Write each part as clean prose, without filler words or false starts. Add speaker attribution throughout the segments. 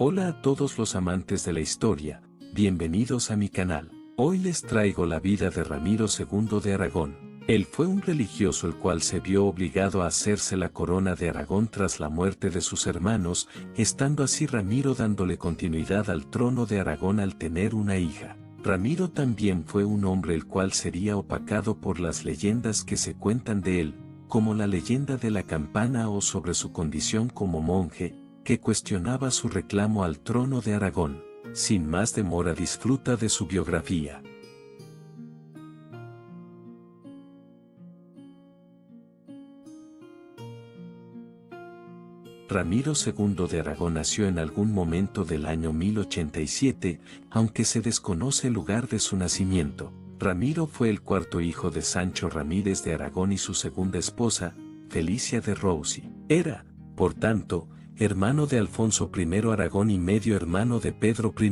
Speaker 1: Hola a todos los amantes de la historia, bienvenidos a mi canal. Hoy les traigo la vida de Ramiro II de Aragón. Él fue un religioso el cual se vio obligado a hacerse la corona de Aragón tras la muerte de sus hermanos, estando así Ramiro dándole continuidad al trono de Aragón al tener una hija. Ramiro también fue un hombre el cual sería opacado por las leyendas que se cuentan de él, como la leyenda de la campana o sobre su condición como monje, que cuestionaba su reclamo al trono de Aragón. Sin más demora disfruta de su biografía. Ramiro II de Aragón nació en algún momento del año 1087, aunque se desconoce el lugar de su nacimiento. Ramiro fue el cuarto hijo de Sancho Ramírez de Aragón y su segunda esposa, Felicia de Roucy. Era, por tanto, hermano de Alfonso I Aragón y medio hermano de Pedro I.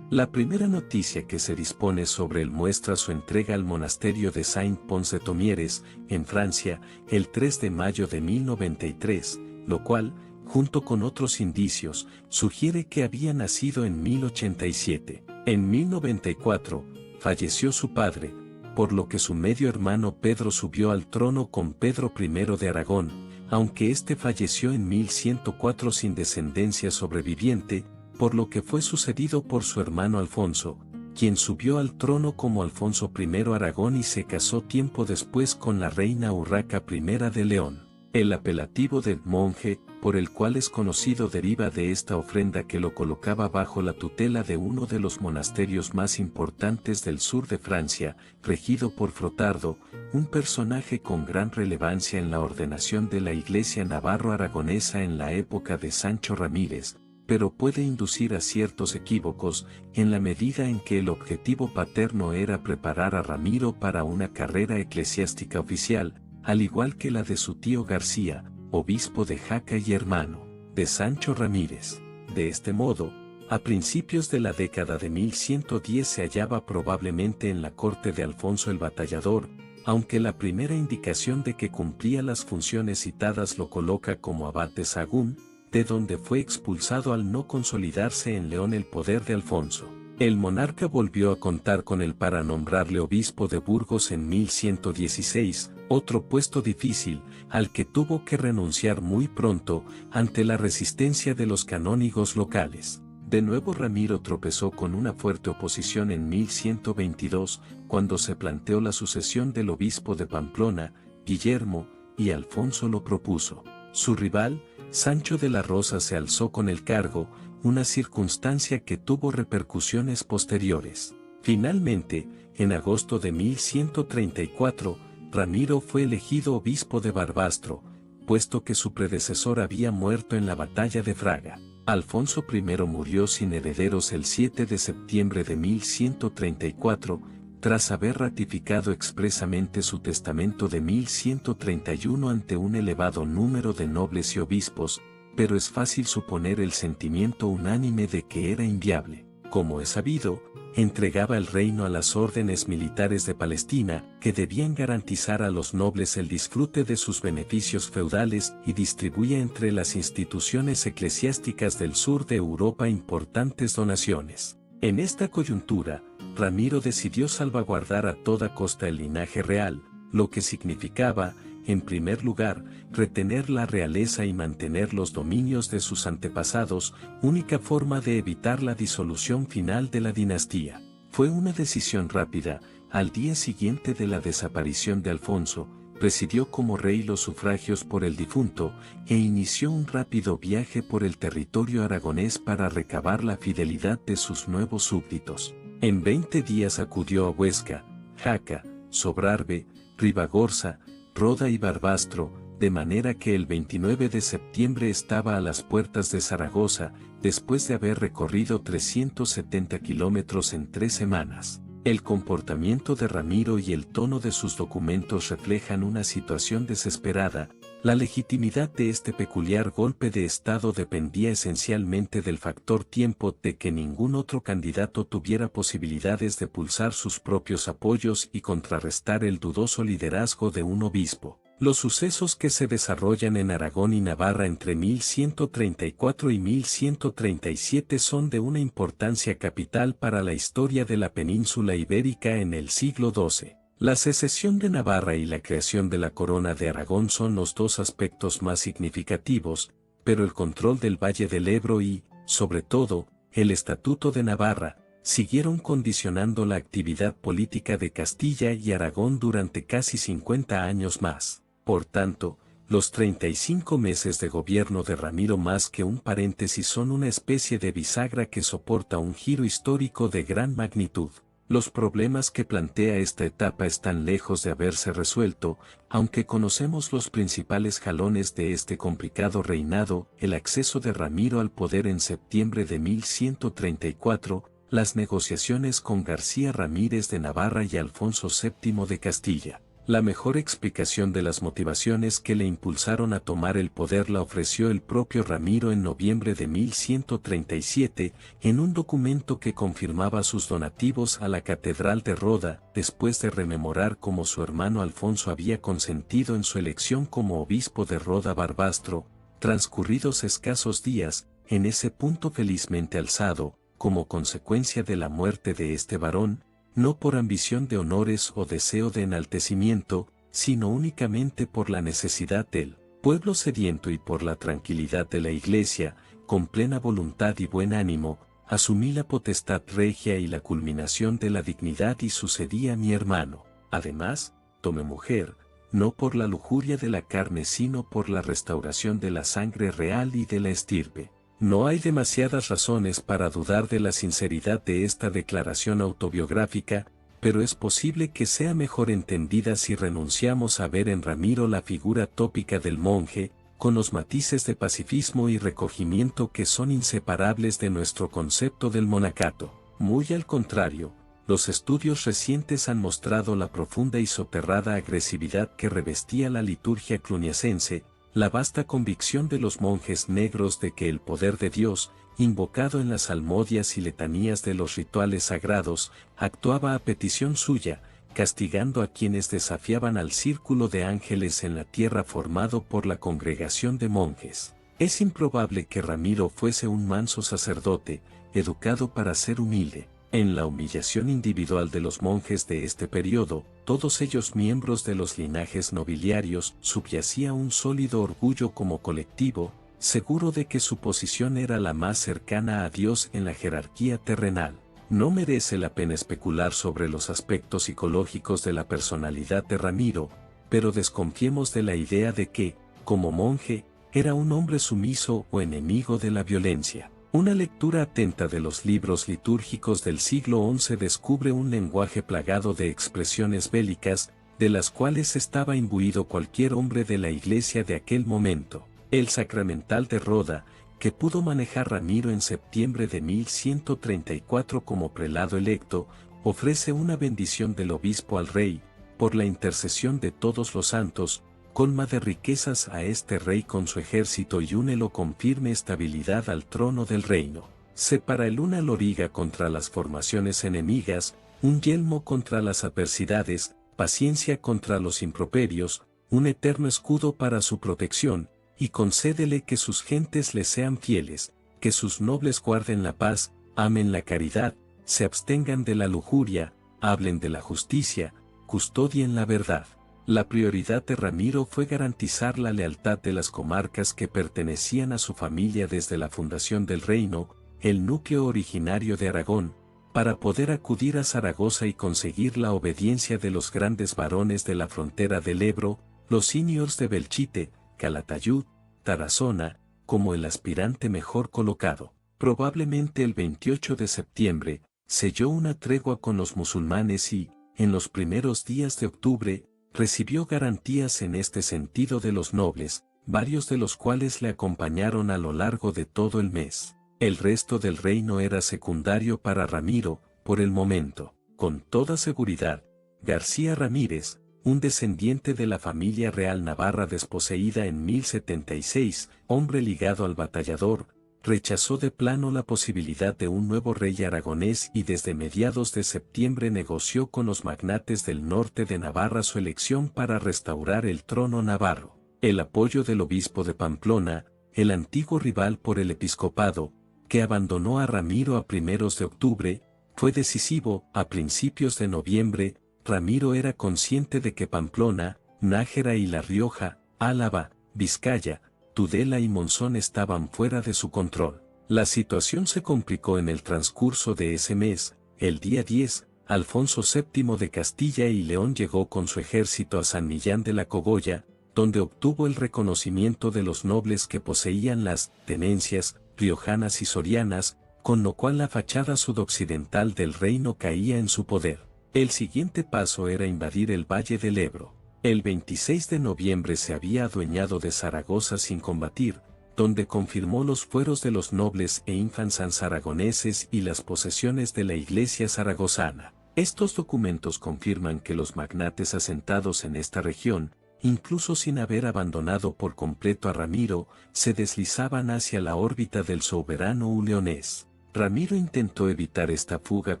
Speaker 1: La primera noticia que se dispone sobre él muestra su entrega al monasterio de Saint-Pons-de-Thomieres, en Francia, el 3 de mayo de 1093, lo cual, junto con otros indicios, sugiere que había nacido en 1087. En 1094, falleció su padre, por lo que su medio hermano Pedro subió al trono con Pedro I de Aragón, aunque éste falleció en 1104 sin descendencia sobreviviente, por lo que fue sucedido por su hermano Alfonso, quien subió al trono como Alfonso I Aragón y se casó tiempo después con la reina Urraca I de León. El apelativo de monje, por el cual es conocido deriva de esta ofrenda que lo colocaba bajo la tutela de uno de los monasterios más importantes del sur de Francia, regido por Frotardo, un personaje con gran relevancia en la ordenación de la iglesia navarro-aragonesa en la época de Sancho Ramírez, pero puede inducir a ciertos equívocos, en la medida en que el objetivo paterno era preparar a Ramiro para una carrera eclesiástica oficial, al igual que la de su tío García, obispo de Jaca y hermano de Sancho Ramírez. De este modo, a principios de la década de 1110 se hallaba probablemente en la corte de Alfonso el Batallador, aunque la primera indicación de que cumplía las funciones citadas lo coloca como abad de Sahagún, de donde fue expulsado al no consolidarse en León el poder de Alfonso. El monarca volvió a contar con él para nombrarle obispo de Burgos en 1116, otro puesto difícil, al que tuvo que renunciar muy pronto, ante la resistencia de los canónigos locales. De nuevo Ramiro tropezó con una fuerte oposición en 1122, cuando se planteó la sucesión del obispo de Pamplona, Guillermo, y Alfonso lo propuso. Su rival, Sancho de la Rosa se alzó con el cargo, una circunstancia que tuvo repercusiones posteriores. Finalmente, en agosto de 1134, Ramiro fue elegido obispo de Barbastro, puesto que su predecesor había muerto en la batalla de Fraga. Alfonso I murió sin herederos el 7 de septiembre de 1134, tras haber ratificado expresamente su testamento de 1131 ante un elevado número de nobles y obispos, pero es fácil suponer el sentimiento unánime de que era inviable. Como es sabido, entregaba el reino a las órdenes militares de Palestina, que debían garantizar a los nobles el disfrute de sus beneficios feudales y distribuía entre las instituciones eclesiásticas del sur de Europa importantes donaciones. En esta coyuntura, Ramiro decidió salvaguardar a toda costa el linaje real, lo que significaba, en primer lugar, retener la realeza y mantener los dominios de sus antepasados, única forma de evitar la disolución final de la dinastía. Fue una decisión rápida. Al día siguiente de la desaparición de Alfonso, presidió como rey los sufragios por el difunto, e inició un rápido viaje por el territorio aragonés para recabar la fidelidad de sus nuevos súbditos. En 20 días acudió a Huesca, Jaca, Sobrarbe, Ribagorza, Roda y Barbastro, de manera que el 29 de septiembre estaba a las puertas de Zaragoza, después de haber recorrido 370 kilómetros en 3 semanas. El comportamiento de Ramiro y el tono de sus documentos reflejan una situación desesperada. La legitimidad de este peculiar golpe de Estado dependía esencialmente del factor tiempo, de que ningún otro candidato tuviera posibilidades de pulsar sus propios apoyos y contrarrestar el dudoso liderazgo de un obispo. Los sucesos que se desarrollan en Aragón y Navarra entre 1134 y 1137 son de una importancia capital para la historia de la península ibérica en el siglo XII. La secesión de Navarra y la creación de la corona de Aragón son los dos aspectos más significativos, pero el control del Valle del Ebro y, sobre todo, el Estatuto de Navarra, siguieron condicionando la actividad política de Castilla y Aragón durante casi 50 años más. Por tanto, los 35 meses de gobierno de Ramiro más que un paréntesis son una especie de bisagra que soporta un giro histórico de gran magnitud. Los problemas que plantea esta etapa están lejos de haberse resuelto, aunque conocemos los principales jalones de este complicado reinado: el acceso de Ramiro al poder en septiembre de 1134, las negociaciones con García Ramírez de Navarra y Alfonso VII de Castilla. La mejor explicación de las motivaciones que le impulsaron a tomar el poder la ofreció el propio Ramiro en noviembre de 1137, en un documento que confirmaba sus donativos a la Catedral de Roda, después de rememorar cómo su hermano Alfonso había consentido en su elección como obispo de Roda Barbastro, transcurridos escasos días, en ese punto felizmente alzado, como consecuencia de la muerte de este varón, no por ambición de honores o deseo de enaltecimiento, sino únicamente por la necesidad del pueblo sediento y por la tranquilidad de la Iglesia, con plena voluntad y buen ánimo, asumí la potestad regia y la culminación de la dignidad y sucedí a mi hermano. Además, tomé mujer, no por la lujuria de la carne sino por la restauración de la sangre real y de la estirpe. No hay demasiadas razones para dudar de la sinceridad de esta declaración autobiográfica, pero es posible que sea mejor entendida si renunciamos a ver en Ramiro la figura tópica del monje, con los matices de pacifismo y recogimiento que son inseparables de nuestro concepto del monacato. Muy al contrario, los estudios recientes han mostrado la profunda y soterrada agresividad que revestía la liturgia cluniacense, la vasta convicción de los monjes negros de que el poder de Dios, invocado en las salmodias y letanías de los rituales sagrados, actuaba a petición suya, castigando a quienes desafiaban al círculo de ángeles en la tierra formado por la congregación de monjes. Es improbable que Ramiro fuese un manso sacerdote, educado para ser humilde. En la humillación individual de los monjes de este periodo, todos ellos miembros de los linajes nobiliarios, subyacía un sólido orgullo como colectivo, seguro de que su posición era la más cercana a Dios en la jerarquía terrenal. No merece la pena especular sobre los aspectos psicológicos de la personalidad de Ramiro, pero desconfiemos de la idea de que, como monje, era un hombre sumiso o enemigo de la violencia. Una lectura atenta de los libros litúrgicos del siglo XI descubre un lenguaje plagado de expresiones bélicas, de las cuales estaba imbuido cualquier hombre de la iglesia de aquel momento. El sacramental de Roda, que pudo manejar Ramiro en septiembre de 1134 como prelado electo, ofrece una bendición del obispo al rey, por la intercesión de todos los santos, colma de riquezas a este rey con su ejército y únelo con firme estabilidad al trono del reino. Separa el una loriga contra las formaciones enemigas, un yelmo contra las adversidades, paciencia contra los improperios, un eterno escudo para su protección, y concédele que sus gentes le sean fieles, que sus nobles guarden la paz, amen la caridad, se abstengan de la lujuria, hablen de la justicia, custodien la verdad. La prioridad de Ramiro fue garantizar la lealtad de las comarcas que pertenecían a su familia desde la fundación del reino, el núcleo originario de Aragón, para poder acudir a Zaragoza y conseguir la obediencia de los grandes varones de la frontera del Ebro, los seniors de Belchite, Calatayud, Tarazona, como el aspirante mejor colocado. Probablemente el 28 de septiembre, selló una tregua con los musulmanes y, en los primeros días de octubre, recibió garantías en este sentido de los nobles, varios de los cuales le acompañaron a lo largo de todo el mes. El resto del reino era secundario para Ramiro, por el momento. Con toda seguridad, García Ramírez, un descendiente de la familia real navarra desposeída en 1076, hombre ligado al batallador, rechazó de plano la posibilidad de un nuevo rey aragonés y desde mediados de septiembre negoció con los magnates del norte de Navarra su elección para restaurar el trono navarro. El apoyo del obispo de Pamplona, el antiguo rival por el episcopado, que abandonó a Ramiro a primeros de octubre, fue decisivo. A principios de noviembre, Ramiro era consciente de que Pamplona, Nájera y La Rioja, Álava, Vizcaya, Tudela y Monzón estaban fuera de su control. La situación se complicó en el transcurso de ese mes. El día 10, Alfonso VII de Castilla y León llegó con su ejército a San Millán de la Cogolla, donde obtuvo el reconocimiento de los nobles que poseían las tenencias riojanas y sorianas, con lo cual la fachada sudoccidental del reino caía en su poder. El siguiente paso era invadir el Valle del Ebro. El 26 de noviembre se había adueñado de Zaragoza sin combatir, donde confirmó los fueros de los nobles e infanzas aragoneses y las posesiones de la iglesia zaragozana. Estos documentos confirman que los magnates asentados en esta región, incluso sin haber abandonado por completo a Ramiro, se deslizaban hacia la órbita del soberano leonés. Ramiro intentó evitar esta fuga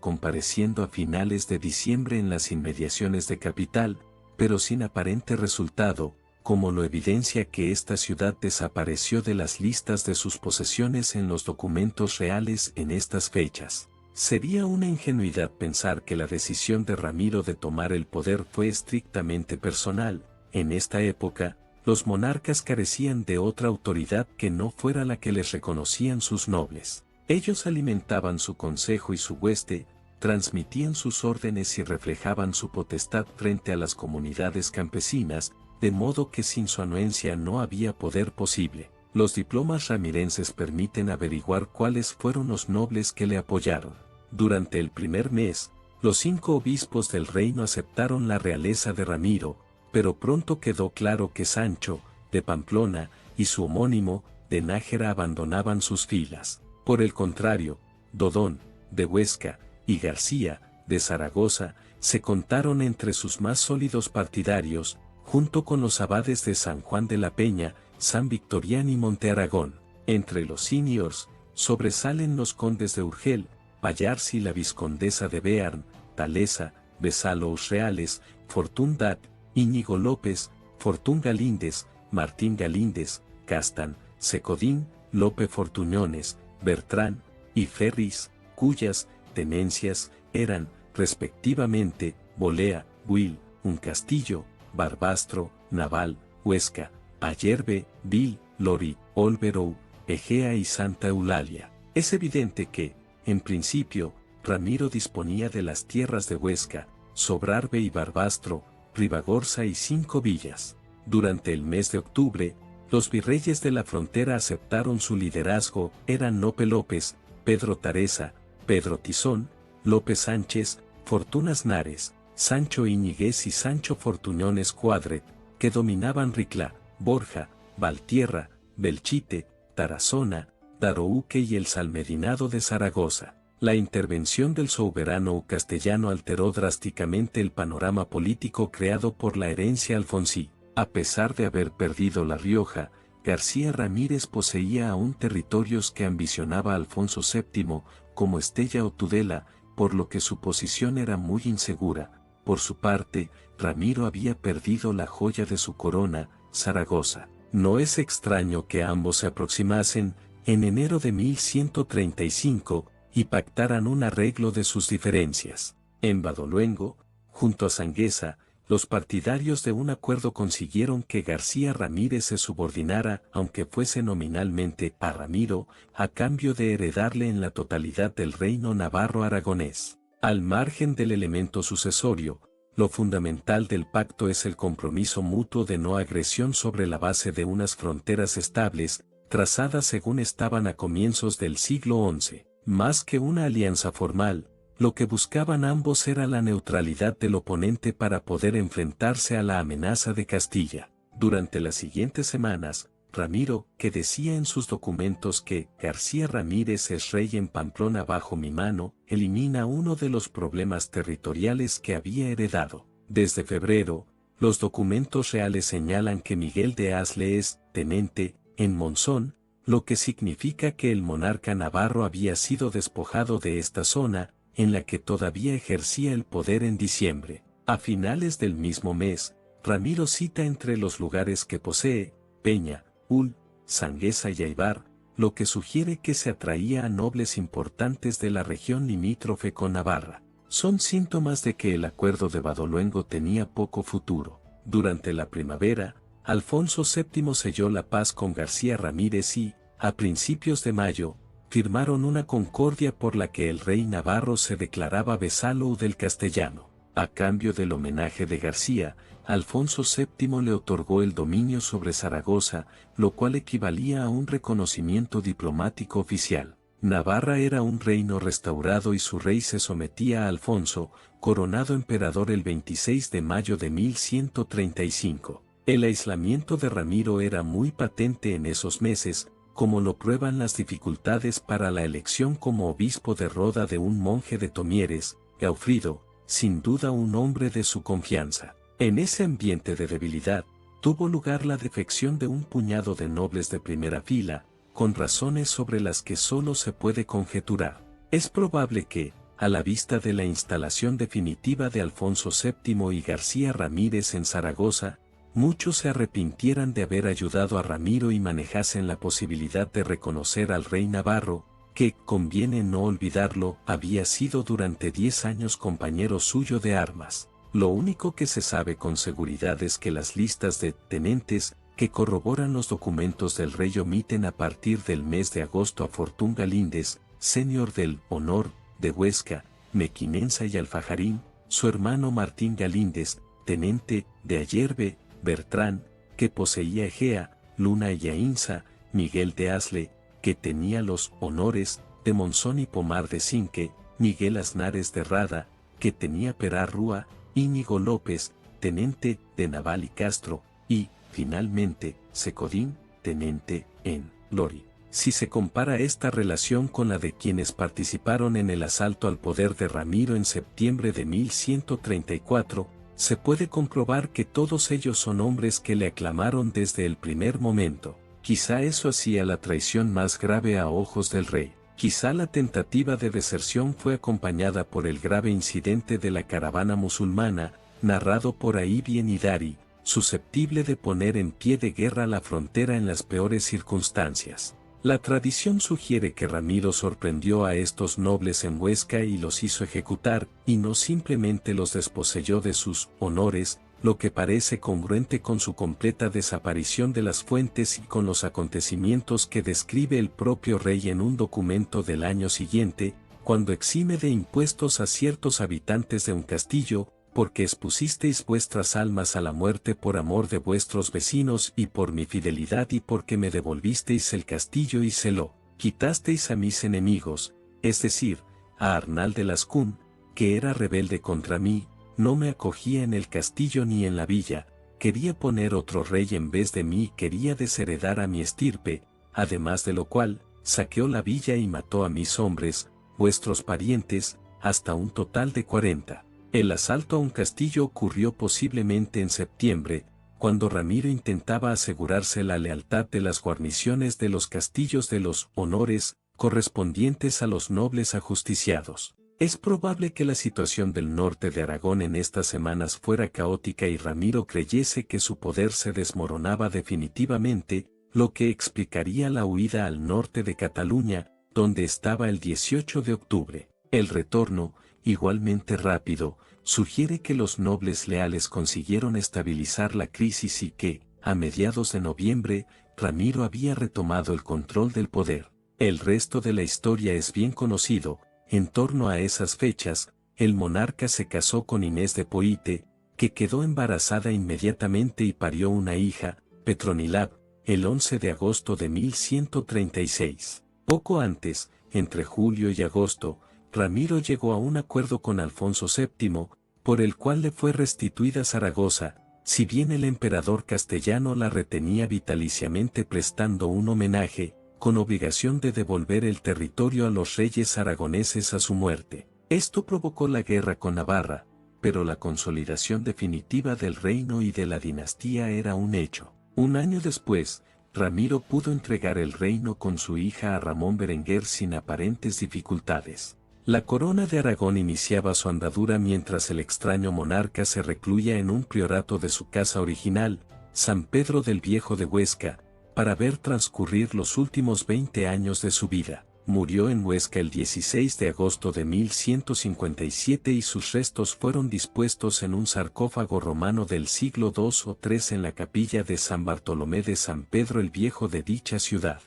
Speaker 1: compareciendo a finales de diciembre en las inmediaciones de Capital, pero sin aparente resultado, como lo evidencia que esta ciudad desapareció de las listas de sus posesiones en los documentos reales en estas fechas. Sería una ingenuidad pensar que la decisión de Ramiro de tomar el poder fue estrictamente personal. En esta época, los monarcas carecían de otra autoridad que no fuera la que les reconocían sus nobles. Ellos alimentaban su consejo y su hueste, transmitían sus órdenes y reflejaban su potestad frente a las comunidades campesinas, de modo que sin su anuencia no había poder posible. Los diplomas ramirenses permiten averiguar cuáles fueron los nobles que le apoyaron. Durante el primer mes, los 5 obispos del reino aceptaron la realeza de Ramiro, pero pronto quedó claro que Sancho, de Pamplona, y su homónimo, de Nájera abandonaban sus filas. Por el contrario, Dodón, de Huesca, y García, de Zaragoza, se contaron entre sus más sólidos partidarios, junto con los abades de San Juan de la Peña, San Victorián y Monte Aragón. Entre los seniors, sobresalen los condes de Urgel, Pallars y la vizcondesa de Bearn, Talesa, Besalous Reales, Fortún Dat, Íñigo López, Fortún Galíndez, Martín Galíndez, Castan, Secodín, Lope Fortuñones, Bertrán, y Ferris, cuyas tenencias eran, respectivamente, Bolea, Buil, Un Castillo, Barbastro, Naval, Huesca, Ayerbe, Vil, Lori, Olverou, Egea y Santa Eulalia. Es evidente que, en principio, Ramiro disponía de las tierras de Huesca, Sobrarbe y Barbastro, Ribagorza y 5 villas. Durante el mes de octubre, los virreyes de la frontera aceptaron su liderazgo. Eran Lope López, Pedro Taresa, Pedro Tizón, López Sánchez, Fortunas Nares, Sancho Iñiguez y Sancho Fortuñones Cuadret, que dominaban Ricla, Borja, Valtierra, Belchite, Tarazona, Darouque y el Salmedinado de Zaragoza. La intervención del soberano castellano alteró drásticamente el panorama político creado por la herencia alfonsí. A pesar de haber perdido La Rioja, García Ramírez poseía aún territorios que ambicionaba Alfonso VII, como Estella o Tudela, por lo que su posición era muy insegura. Por su parte, Ramiro había perdido la joya de su corona, Zaragoza. No es extraño que ambos se aproximasen, en enero de 1135, y pactaran un arreglo de sus diferencias. En Badoluengo, junto a Sangueza, los partidarios de un acuerdo consiguieron que García Ramírez se subordinara, aunque fuese nominalmente, a Ramiro, a cambio de heredarle en la totalidad del reino navarro-aragonés. Al margen del elemento sucesorio, lo fundamental del pacto es el compromiso mutuo de no agresión sobre la base de unas fronteras estables, trazadas según estaban a comienzos del siglo XI. Más que una alianza formal, lo que buscaban ambos era la neutralidad del oponente para poder enfrentarse a la amenaza de Castilla. Durante las siguientes semanas, Ramiro, que decía en sus documentos que García Ramírez es rey en Pamplona bajo mi mano, elimina uno de los problemas territoriales que había heredado. Desde febrero, los documentos reales señalan que Miguel de Asle es tenente en Monzón, lo que significa que el monarca navarro había sido despojado de esta zona, en la que todavía ejercía el poder en diciembre. A finales del mismo mes, Ramiro cita entre los lugares que posee, Peña, Ul, Sangueza y Aybar, lo que sugiere que se atraía a nobles importantes de la región limítrofe con Navarra. Son síntomas de que el acuerdo de Badoluengo tenía poco futuro. Durante la primavera, Alfonso VII selló la paz con García Ramírez y, a principios de mayo, firmaron una concordia por la que el rey navarro se declaraba vasallo del castellano. A cambio del homenaje de García, Alfonso VII le otorgó el dominio sobre Zaragoza, lo cual equivalía a un reconocimiento diplomático oficial. Navarra era un reino restaurado y su rey se sometía a Alfonso, coronado emperador el 26 de mayo de 1135. El aislamiento de Ramiro era muy patente en esos meses, como lo prueban las dificultades para la elección como obispo de Roda de un monje de Tomieres, Gaufrido, sin duda un hombre de su confianza. En ese ambiente de debilidad, tuvo lugar la defección de un puñado de nobles de primera fila, con razones sobre las que solo se puede conjeturar. Es probable que, a la vista de la instalación definitiva de Alfonso VII y García Ramírez en Zaragoza, muchos se arrepintieran de haber ayudado a Ramiro y manejasen la posibilidad de reconocer al rey navarro, que, conviene no olvidarlo, había sido durante 10 años compañero suyo de armas. Lo único que se sabe con seguridad es que las listas de tenentes que corroboran los documentos del rey omiten a partir del mes de agosto a Fortún Galíndez, señor del Honor, de Huesca, Mequinenza y Alfajarín, su hermano Martín Galíndez, tenente de Ayerbe, Bertrán, que poseía Egea, Luna y Ainsa, Miguel de Asle, que tenía los honores de Monzón y Pomar de Cinque, Miguel Aznares de Rada, que tenía Perarrúa, Íñigo López, tenente de Naval y Castro, y, finalmente, Secodín, tenente en Lori. Si se compara esta relación con la de quienes participaron en el asalto al poder de Ramiro en septiembre de 1134, se puede comprobar que todos ellos son hombres que le aclamaron desde el primer momento. Quizá eso hacía la traición más grave a ojos del rey. Quizá la tentativa de deserción fue acompañada por el grave incidente de la caravana musulmana, narrado por Ibn Hidari, susceptible de poner en pie de guerra la frontera en las peores circunstancias. La tradición sugiere que Ramiro sorprendió a estos nobles en Huesca y los hizo ejecutar, y no simplemente los desposeyó de sus honores, lo que parece congruente con su completa desaparición de las fuentes y con los acontecimientos que describe el propio rey en un documento del año siguiente, cuando exime de impuestos a ciertos habitantes de un castillo, porque expusisteis vuestras almas a la muerte por amor de vuestros vecinos y por mi fidelidad y porque me devolvisteis el castillo y se lo quitasteis a mis enemigos, es decir, a Arnal de Lascún, que era rebelde contra mí, no me acogía en el castillo ni en la villa, quería poner otro rey en vez de mí y quería desheredar a mi estirpe, además de lo cual, saqueó la villa y mató a mis hombres, vuestros parientes, hasta un total de 40. El asalto a un castillo ocurrió posiblemente en septiembre, cuando Ramiro intentaba asegurarse la lealtad de las guarniciones de los castillos de los honores, correspondientes a los nobles ajusticiados. Es probable que la situación del norte de Aragón en estas semanas fuera caótica y Ramiro creyese que su poder se desmoronaba definitivamente, lo que explicaría la huida al norte de Cataluña, donde estaba el 18 de octubre. El retorno, igualmente rápido, sugiere que los nobles leales consiguieron estabilizar la crisis y que, a mediados de noviembre, Ramiro había retomado el control del poder. El resto de la historia es bien conocido. En torno a esas fechas, el monarca se casó con Inés de Poite, que quedó embarazada inmediatamente y parió una hija, Petronilab, el 11 de agosto de 1136. Poco antes, entre julio y agosto, Ramiro llegó a un acuerdo con Alfonso VII, por el cual le fue restituida Zaragoza, si bien el emperador castellano la retenía vitaliciamente prestando un homenaje, con obligación de devolver el territorio a los reyes aragoneses a su muerte. Esto provocó la guerra con Navarra, pero la consolidación definitiva del reino y de la dinastía era un hecho. Un año después, Ramiro pudo entregar el reino con su hija a Ramón Berenguer sin aparentes dificultades. La corona de Aragón iniciaba su andadura mientras el extraño monarca se recluía en un priorato de su casa original, San Pedro del Viejo de Huesca, para ver transcurrir los últimos 20 años de su vida. Murió en Huesca el 16 de agosto de 1157 y sus restos fueron dispuestos en un sarcófago romano del siglo II o III en la capilla de San Bartolomé de San Pedro el Viejo de dicha ciudad.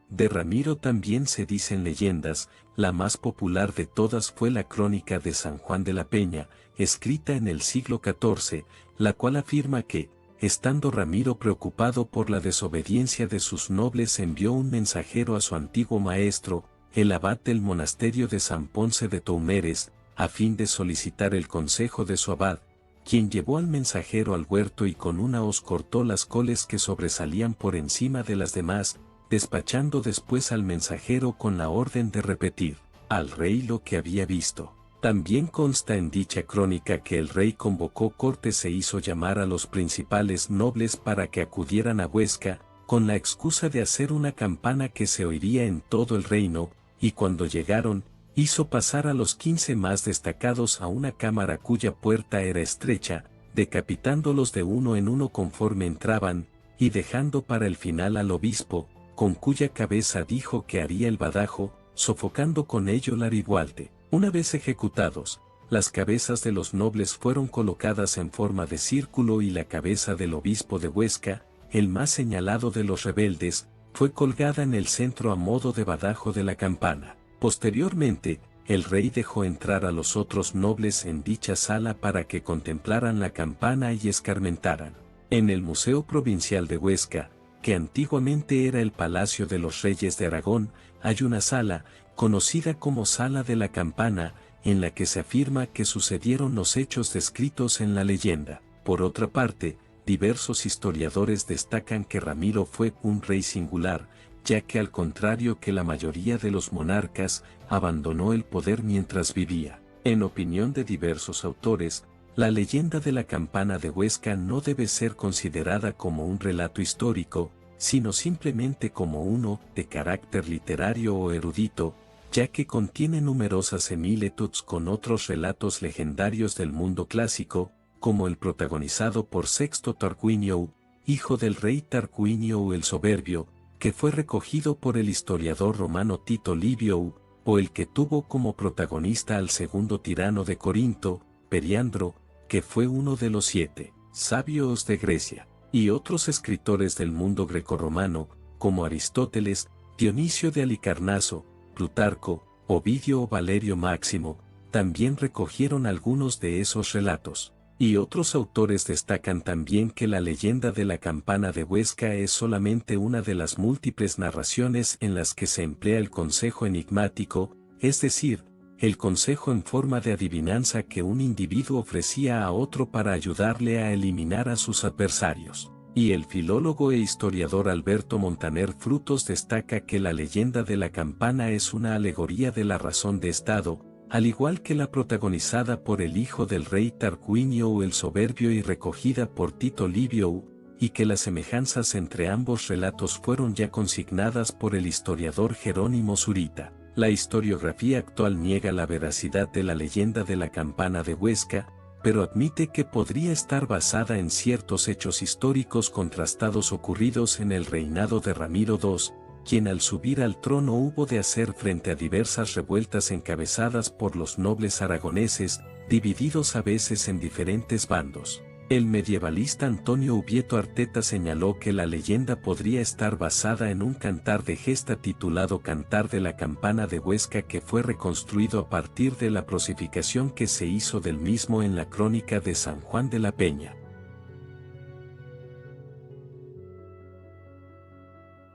Speaker 1: De Ramiro también se dicen leyendas, la más popular de todas fue la Crónica de San Juan de la Peña, escrita en el siglo XIV, la cual afirma que, estando Ramiro preocupado por la desobediencia de sus nobles, envió un mensajero a su antiguo maestro, el abad del monasterio de San Ponce de Toumeres, a fin de solicitar el consejo de su abad, quien llevó al mensajero al huerto y con una hoz cortó las coles que sobresalían por encima de las demás, despachando después al mensajero con la orden de repetir al rey lo que había visto. También consta en dicha crónica que el rey convocó cortes e hizo llamar a los principales nobles para que acudieran a Huesca, con la excusa de hacer una campana que se oiría en todo el reino, y cuando llegaron, hizo pasar a los 15 más destacados a una cámara cuya puerta era estrecha, decapitándolos de uno en uno conforme entraban, y dejando para el final al obispo, con cuya cabeza dijo que haría el badajo, sofocando con ello la ribualte. Una vez ejecutados, las cabezas de los nobles fueron colocadas en forma de círculo y la cabeza del obispo de Huesca, el más señalado de los rebeldes, fue colgada en el centro a modo de badajo de la campana. Posteriormente, el rey dejó entrar a los otros nobles en dicha sala para que contemplaran la campana y escarmentaran. En el Museo Provincial de Huesca, que antiguamente era el Palacio de los Reyes de Aragón, hay una sala, conocida como Sala de la Campana, en la que se afirma que sucedieron los hechos descritos en la leyenda. Por otra parte, diversos historiadores destacan que Ramiro fue un rey singular, ya que al contrario que la mayoría de los monarcas, abandonó el poder mientras vivía. En opinión de diversos autores, la leyenda de la campana de Huesca no debe ser considerada como un relato histórico, sino simplemente como uno de carácter literario o erudito, ya que contiene numerosas similitudes con otros relatos legendarios del mundo clásico, como el protagonizado por Sexto Tarquinio, hijo del rey Tarquinio el Soberbio, que fue recogido por el historiador romano Tito Livio, o el que tuvo como protagonista al segundo tirano de Corinto, Periandro, que fue uno de los 7 sabios de Grecia, y otros escritores del mundo grecorromano, como Aristóteles, Dionisio de Halicarnaso, Plutarco, Ovidio o Valerio Máximo, también recogieron algunos de esos relatos. Y otros autores destacan también que la leyenda de la campana de Huesca es solamente una de las múltiples narraciones en las que se emplea el consejo enigmático, es decir, el consejo en forma de adivinanza que un individuo ofrecía a otro para ayudarle a eliminar a sus adversarios. Y el filólogo e historiador Alberto Montaner Frutos destaca que la leyenda de la campana es una alegoría de la razón de Estado, al igual que la protagonizada por el hijo del rey Tarquinio el Soberbio y recogida por Tito Livio, y que las semejanzas entre ambos relatos fueron ya consignadas por el historiador Jerónimo Zurita. La historiografía actual niega la veracidad de la leyenda de la campana de Huesca, pero admite que podría estar basada en ciertos hechos históricos contrastados ocurridos en el reinado de Ramiro II, quien al subir al trono hubo de hacer frente a diversas revueltas encabezadas por los nobles aragoneses, divididos a veces en diferentes bandos. El medievalista Antonio Ubieto Arteta señaló que la leyenda podría estar basada en un cantar de gesta titulado Cantar de la Campana de Huesca, que fue reconstruido a partir de la prosificación que se hizo del mismo en la crónica de San Juan de la Peña.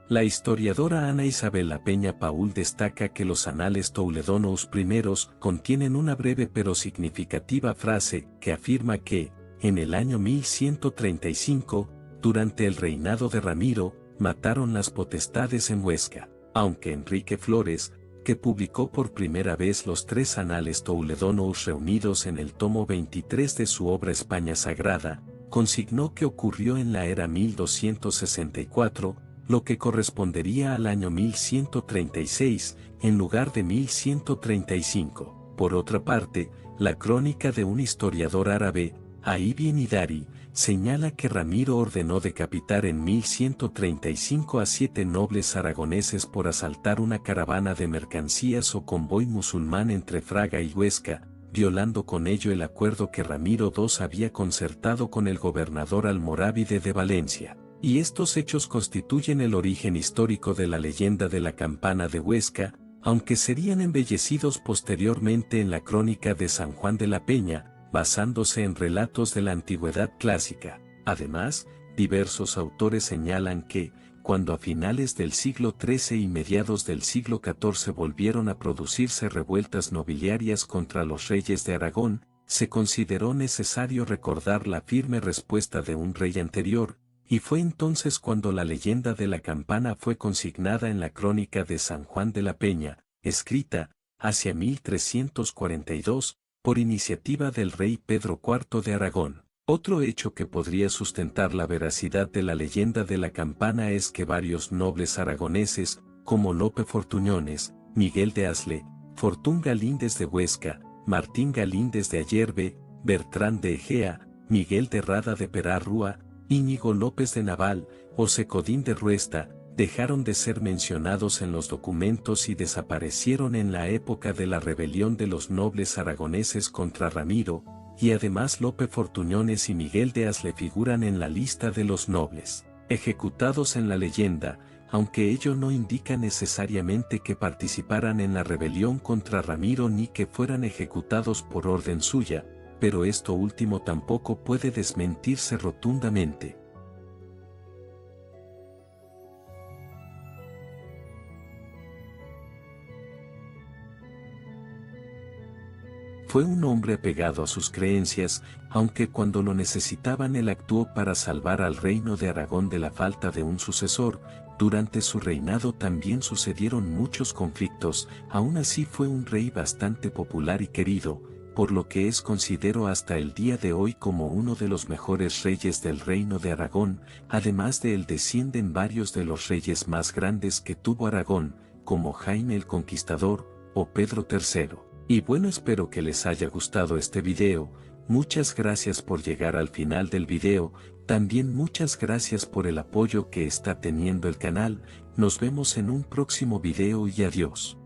Speaker 1: La historiadora Ana Isabel La Peña Paul destaca que los anales Touledonos primeros contienen una breve pero significativa frase que afirma que, en el año 1135, durante el reinado de Ramiro, mataron las potestades en Huesca, aunque Enrique Flores, que publicó por primera vez los 3 Anales Touledonous reunidos en el tomo 23 de su obra España Sagrada, consignó que ocurrió en la era 1264, lo que correspondería al año 1136, en lugar de 1135. Por otra parte, la crónica de un historiador árabe, Ibn Idari, señala que Ramiro ordenó decapitar en 1135 a 7 nobles aragoneses por asaltar una caravana de mercancías o convoy musulmán entre Fraga y Huesca, violando con ello el acuerdo que Ramiro II había concertado con el gobernador almorávide de Valencia. Y estos hechos constituyen el origen histórico de la leyenda de la campana de Huesca, aunque serían embellecidos posteriormente en la crónica de San Juan de la Peña, basándose en relatos de la antigüedad clásica. Además, diversos autores señalan que, cuando a finales del siglo XIII y mediados del siglo XIV volvieron a producirse revueltas nobiliarias contra los reyes de Aragón, se consideró necesario recordar la firme respuesta de un rey anterior, y fue entonces cuando la leyenda de la campana fue consignada en la crónica de San Juan de la Peña, escrita, hacia 1342, por iniciativa del rey Pedro IV de Aragón. Otro hecho que podría sustentar la veracidad de la leyenda de la campana es que varios nobles aragoneses, como Lope Fortuñones, Miguel de Asle, Fortún Galíndez de Huesca, Martín Galíndez de Ayerbe, Bertrán de Egea, Miguel de Rada de Perarrúa, Íñigo López de Naval, o Secodín de Ruesta, dejaron de ser mencionados en los documentos y desaparecieron en la época de la rebelión de los nobles aragoneses contra Ramiro, y además Lope Fortuñones y Miguel de Asle figuran en la lista de los nobles ejecutados en la leyenda, aunque ello no indica necesariamente que participaran en la rebelión contra Ramiro ni que fueran ejecutados por orden suya, pero esto último tampoco puede desmentirse rotundamente. Fue un hombre apegado a sus creencias, aunque cuando lo necesitaban él actuó para salvar al reino de Aragón de la falta de un sucesor. Durante su reinado también sucedieron muchos conflictos, aún así fue un rey bastante popular y querido, por lo que es considerado hasta el día de hoy como uno de los mejores reyes del reino de Aragón. Además de él descienden varios de los reyes más grandes que tuvo Aragón, como Jaime el Conquistador o Pedro III. Y bueno, espero que les haya gustado este video. Muchas gracias por llegar al final del video, también muchas gracias por el apoyo que está teniendo el canal. Nos vemos en un próximo video y adiós.